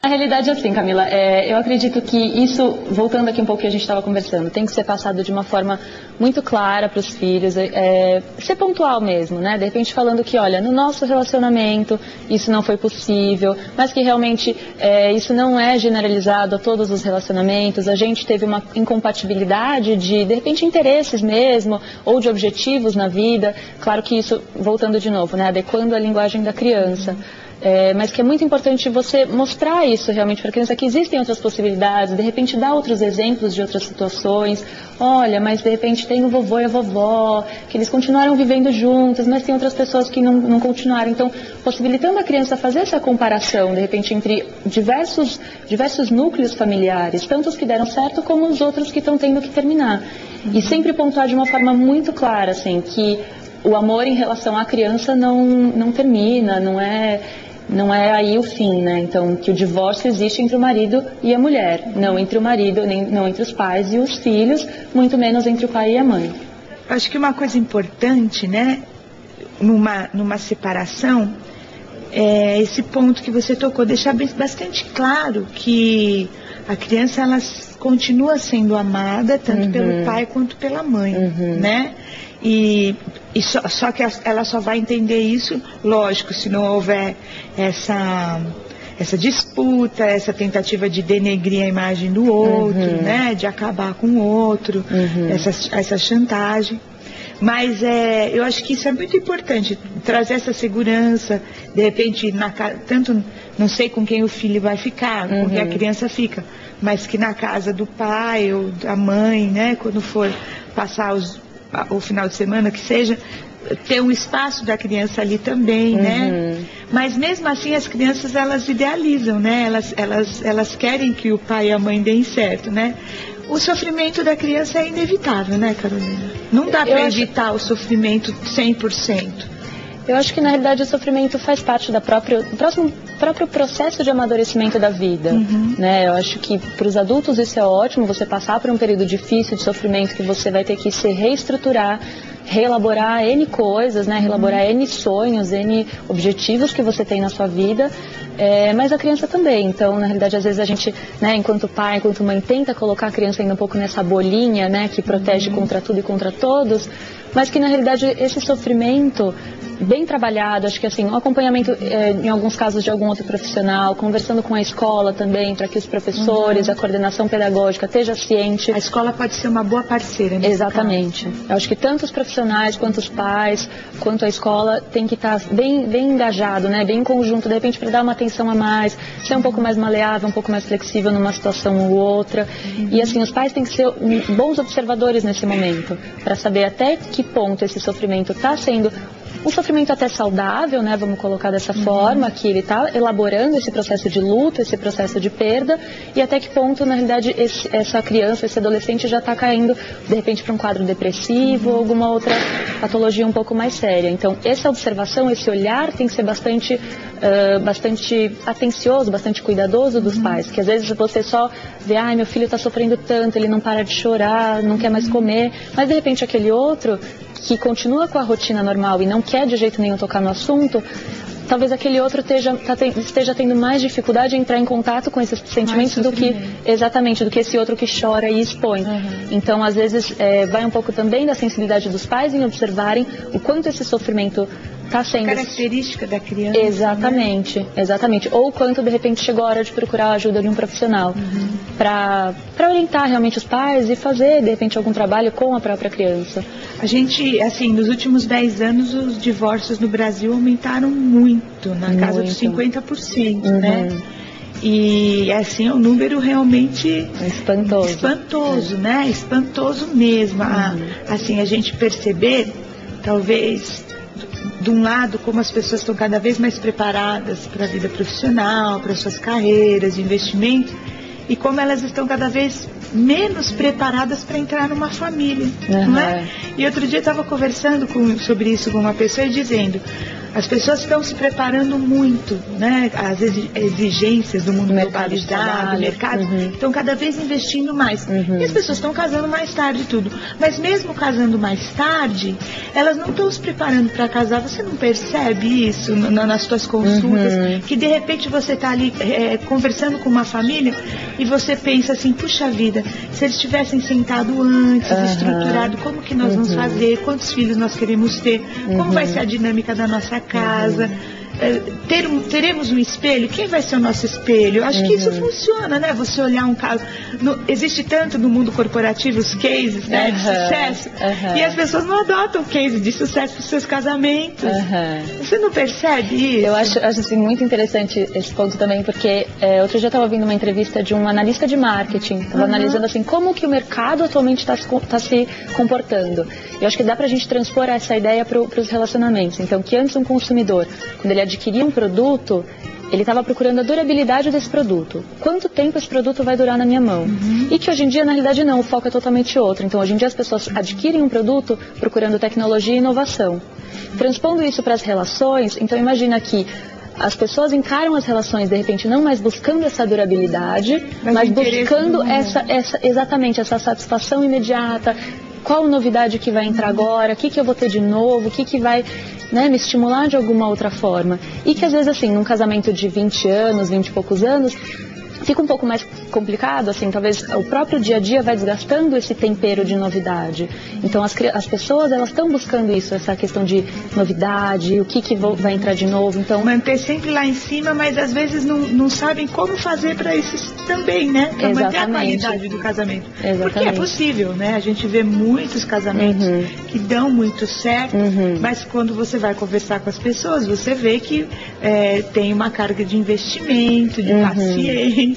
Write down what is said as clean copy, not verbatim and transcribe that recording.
A realidade é assim, Camila, eu acredito que isso, voltando aqui um pouco que a gente estava conversando, tem que ser passado de uma forma muito clara para os filhos, ser pontual mesmo, né? De repente falando que, olha, no nosso relacionamento isso não foi possível, mas que realmente isso não é generalizado a todos os relacionamentos, a gente teve uma incompatibilidade de repente, interesses mesmo, ou de objetivos na vida, claro que isso, voltando de novo, né? Adequando a linguagem da criança. Mas que é muito importante você mostrar isso realmente para a criança, que existem outras possibilidades, de repente dar outros exemplos de outras situações. Olha, mas de repente tem o vovô e a vovó, que eles continuaram vivendo juntos, mas tem outras pessoas que não continuaram. Então, possibilitando a criança fazer essa comparação, de repente, entre diversos núcleos familiares, tanto os que deram certo como os outros que estão tendo que terminar. E sempre pontuar de uma forma muito clara, assim, que o amor em relação à criança não termina, não é aí o fim, né? Então, que o divórcio existe entre o marido e a mulher, não entre o marido, não entre os pais e os filhos, muito menos entre o pai e a mãe. Acho que uma coisa importante, né, numa separação, é esse ponto que você tocou, deixar bastante claro que a criança, ela continua sendo amada, tanto pelo pai quanto pela mãe, né? E só que ela só vai entender isso, lógico, se não houver essa disputa, essa tentativa de denegrir a imagem do outro, né, de acabar com o outro, essa chantagem. Mas eu acho que isso é muito importante, trazer essa segurança, de repente, tanto não sei com quem o filho vai ficar, com quem a criança fica, mas que na casa do pai ou da mãe, né, quando for passar o final de semana, que seja, ter um espaço da criança ali também, né? Mas mesmo assim as crianças, elas idealizam, né? Elas querem que o pai e a mãe deem certo, né? O sofrimento da criança é inevitável, né, Carolina? Não dá para evitar o sofrimento 100%. Eu acho que, na realidade, o sofrimento faz parte do próprio processo de amadurecimento da vida, né? Eu acho que, para os adultos, isso é ótimo, você passar por um período difícil de sofrimento que você vai ter que se reestruturar, reelaborar N coisas, né? Reelaborar N sonhos, N objetivos que você tem na sua vida, mas a criança também. Então, na realidade, às vezes a gente, né, enquanto pai, enquanto mãe, tenta colocar a criança ainda um pouco nessa bolinha, né, que protege contra tudo e contra todos, mas que, na realidade, esse sofrimento bem trabalhado, acho que assim, um acompanhamento em alguns casos de algum outro profissional, conversando com a escola também, para que os professores, a coordenação pedagógica esteja ciente. A escola pode ser uma boa parceira nesse Exatamente. caso. Eu acho que tanto os profissionais, quanto os pais, quanto a escola tem que estar bem engajado, né, bem em conjunto, de repente para dar uma atenção a mais, ser um pouco mais maleável, um pouco mais flexível numa situação ou outra. E assim, os pais têm que ser bons observadores nesse momento, para saber até que ponto esse sofrimento está sendo um sofrimento até saudável, né? Vamos colocar dessa forma, que ele está elaborando esse processo de luto, esse processo de perda, e até que ponto, na realidade, essa criança, esse adolescente já está caindo, de repente, para um quadro depressivo ou alguma outra patologia um pouco mais séria. Então, essa observação, esse olhar tem que ser bastante atencioso, bastante cuidadoso dos pais, que às vezes você só vê, ai, meu filho está sofrendo tanto, ele não para de chorar, não quer mais comer, mas de repente aquele outro que continua com a rotina normal e não quer de jeito nenhum tocar no assunto, talvez aquele outro esteja tendo mais dificuldade em entrar em contato com esses sentimentos do que esse outro que chora e expõe. Então, às vezes, vai um pouco também da sensibilidade dos pais em observarem o quanto esse sofrimento está sendo... Característica da criança. Exatamente, né? Exatamente. Ou quanto, de repente, chegou a hora de procurar a ajuda de um profissional para orientar realmente os pais e fazer, de repente, algum trabalho com a própria criança. A gente, assim, nos últimos 10 anos, os divórcios no Brasil aumentaram muito, na casa dos 50%, né? E, assim, é um número realmente espantoso, né? Espantoso mesmo. Assim, a gente perceber, talvez, de um lado, como as pessoas estão cada vez mais preparadas para a vida profissional, para suas carreiras, de investimento, e como elas estão cada vez menos preparadas para entrar numa família, não é? E outro dia eu estava conversando sobre isso com uma pessoa e dizendo, As pessoas estão se preparando muito, né? As exigências do mundo globalizado, mercado, estão cada vez investindo mais. E as pessoas estão casando mais tarde e tudo. Mas mesmo casando mais tarde, elas não estão se preparando para casar. Você não percebe isso nas suas consultas? Que de repente você está ali conversando com uma família e você pensa assim, puxa vida, se eles tivessem sentado antes, estruturado, como que nós vamos fazer, quantos filhos nós queremos ter, como vai ser a dinâmica da nossa casa, teremos um espelho, quem vai ser o nosso espelho? Eu acho que isso funciona, né? Você olhar um caso, existe tanto no mundo corporativo os cases, né, de sucesso, e as pessoas não adotam cases de sucesso para os seus casamentos. Você não percebe isso? Eu acho assim, muito interessante esse ponto também, porque outro dia eu estava ouvindo uma entrevista de um analista de marketing, estava analisando assim, como que o mercado atualmente está se comportando. Eu acho que dá para a gente transpor essa ideia para os relacionamentos. Então, que antes um consumidor, quando ele adquiria um produto, ele estava procurando a durabilidade desse produto. Quanto tempo esse produto vai durar na minha mão? E que hoje em dia, na realidade, não, o foco é totalmente outro. Então, hoje em dia, as pessoas adquirem um produto procurando tecnologia e inovação. Transpondo isso para as relações, então imagina que as pessoas encaram as relações, de repente, não mais buscando essa durabilidade, mas buscando exatamente essa satisfação imediata. Qual novidade que vai entrar agora, o que eu vou ter de novo, o que vai, né, me estimular de alguma outra forma. E que às vezes, assim, num casamento de 20 anos, 20 e poucos anos, fica um pouco mais complicado, assim, talvez o próprio dia a dia vai desgastando esse tempero de novidade. Então as pessoas, elas estão buscando isso, essa questão de novidade, o que vai entrar de novo. Então, manter sempre lá em cima, mas às vezes não sabem como fazer para isso também, né? Para manter a qualidade do casamento. Porque é possível, né? A gente vê muitos casamentos que dão muito certo, mas quando você vai conversar com as pessoas, você vê que tem uma carga de investimento, de paciência,